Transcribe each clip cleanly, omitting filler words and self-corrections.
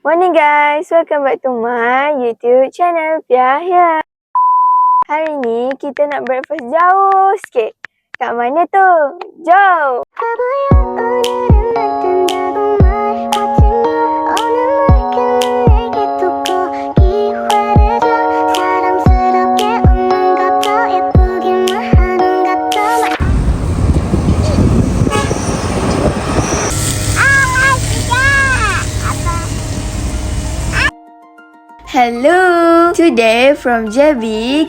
Morning guys, welcome back to my YouTube channel Pia here. Hari ni kita nak breakfast jauh sikit. Kat mana tu? Jom! Hello! Today from JB,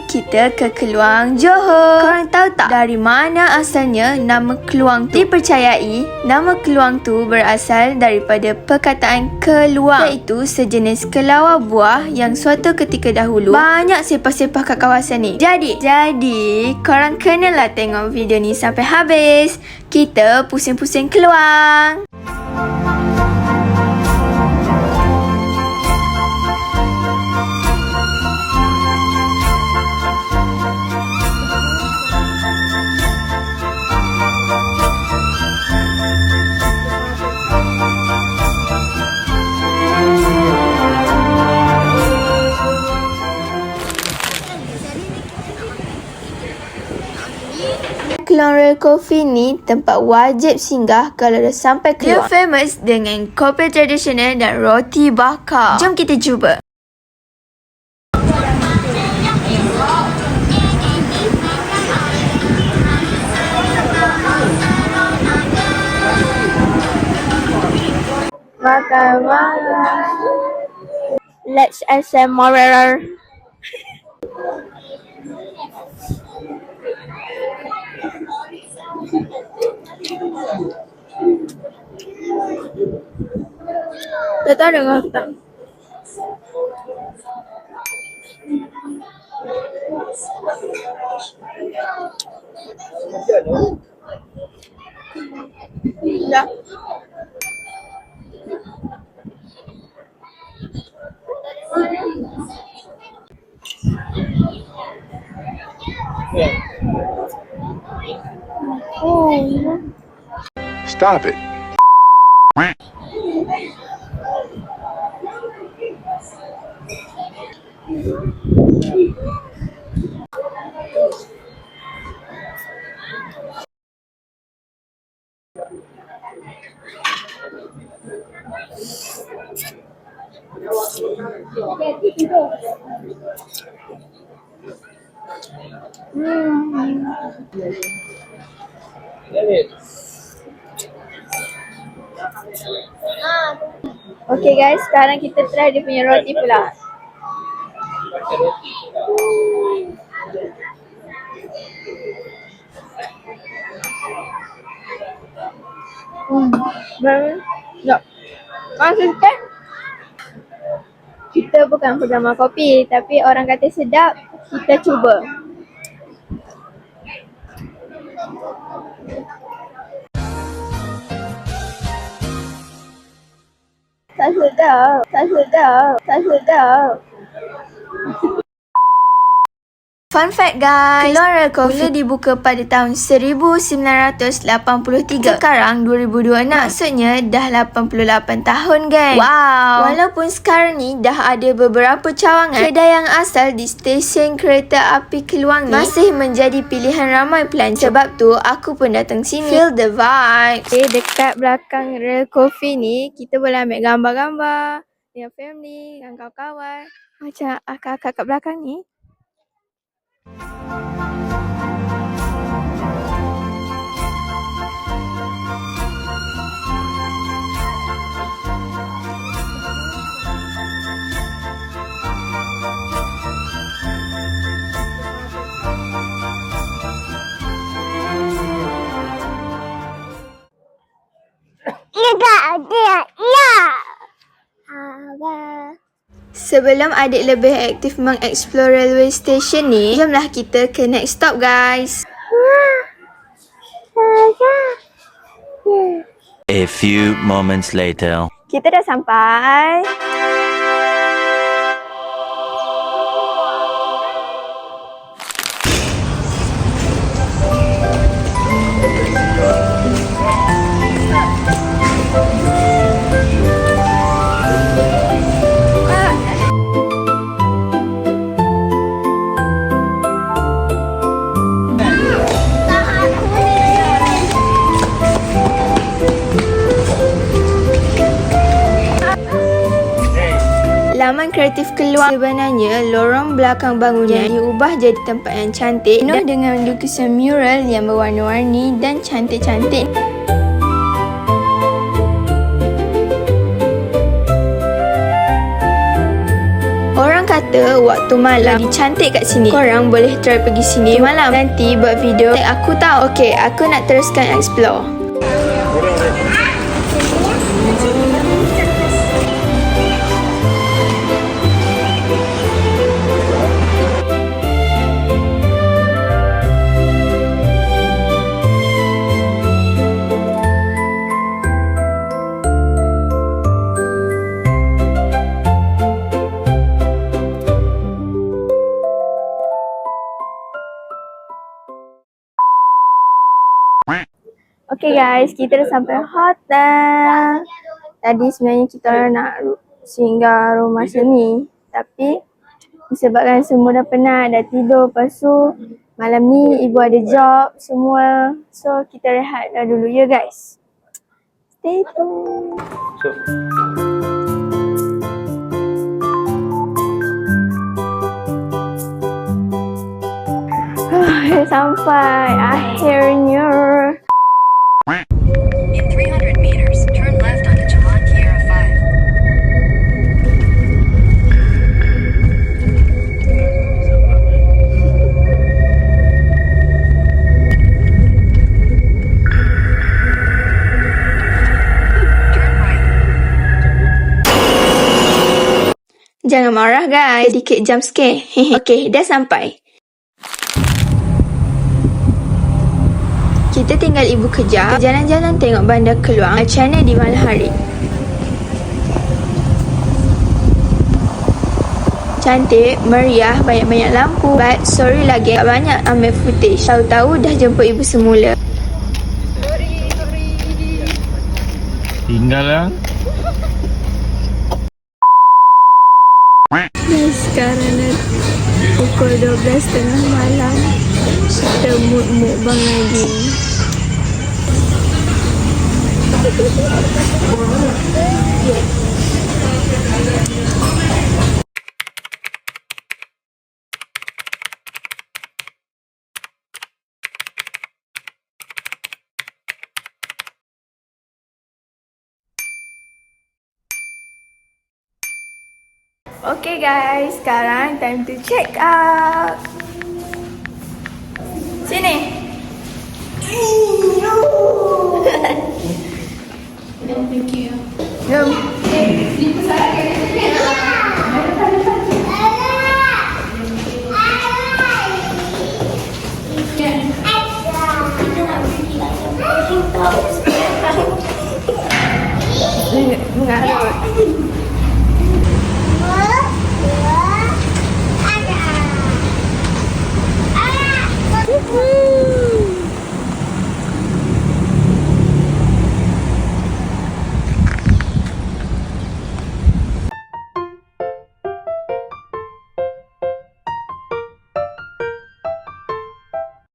kita ke Keluang, Johor. Korang tahu tak dari mana asalnya nama Keluang tu? Dipercayai, nama Keluang tu berasal daripada perkataan keluang, iaitu sejenis kelawar buah yang suatu ketika dahulu banyak sepah-sepah kat kawasan ni. Jadi, korang kenalah tengok video ni sampai habis. Kita pusing-pusing Keluang. Keluang Royal Coffee ni tempat wajib singgah kalau dah sampai Keluang. Dia famous dengan kopi tradisional dan roti bakar. Jom kita cuba. Makan. Let's ASMR. Tak tahu dengar tak? Ya. Stop it. Okay guys, sekarang kita try dia punya roti pula. Sekejap. Masa sikit. Kita bukan penggemar kopi, tapi orang kata sedap, kita cuba. Tak sedap. Fun fact guys, Keluang Royal Coffee dibuka pada tahun 1983. Sekarang 2026. Maksudnya dah 88 tahun guys. Wow. Walaupun sekarang ni dah ada beberapa cawangan, kedai yang asal di stesen kereta api Keluang ni masih menjadi pilihan ramai pelancong. Sebab tu aku pun datang sini. Feel the vibe. Okay, dekat belakang Royal Coffee ni kita boleh ambil gambar-gambar dengan family, dengan kawan-kawan. Macam akak-akak kat belakang ni. Sebelum adik lebih aktif mengeksplor railway station ni, jomlah kita ke next stop guys. A few moments later. Kita dah sampai. halaman kreatif keluar. Sebenarnya, lorong belakang bangunan diubah jadi tempat yang cantik, penuh dengan lukisan mural yang berwarna-warni dan cantik-cantik. Orang kata waktu malam lagi cantik kat sini. Korang boleh try pergi sini malam. Nanti buat video tag aku tau. Okay, aku nak teruskan explore. Okay guys, kita dah sampai hotel. Tadi sebenarnya kita orang nak singgah rumah sini, tapi disebabkan semua dah penat, dah tidur. Lepas tu malam ni ibu ada job semua. So kita rehat dah dulu ya guys. Stay tuned. Sampai akhirnya. In 300 meters, turn left onto Jalan Kiara 5. Turn right. Jangan marah guys, sedikit jump scare. Okay, dah sampai. Kita tinggal ibu kejap, jalan-jalan tengok bandar Keluang macam mana di malam hari. Cantik, meriah, banyak-banyak lampu. But sorry lagi, tak banyak ambil footage. Tahu-tahu dah jemput ibu semula. Tinggal lah. Dan sekarang dah pukul 12.30 malam. Kita mukbang lagi. Okay guys, sekarang time to check out. Sini. Thank you. Jom. Mengarut. Woohoo!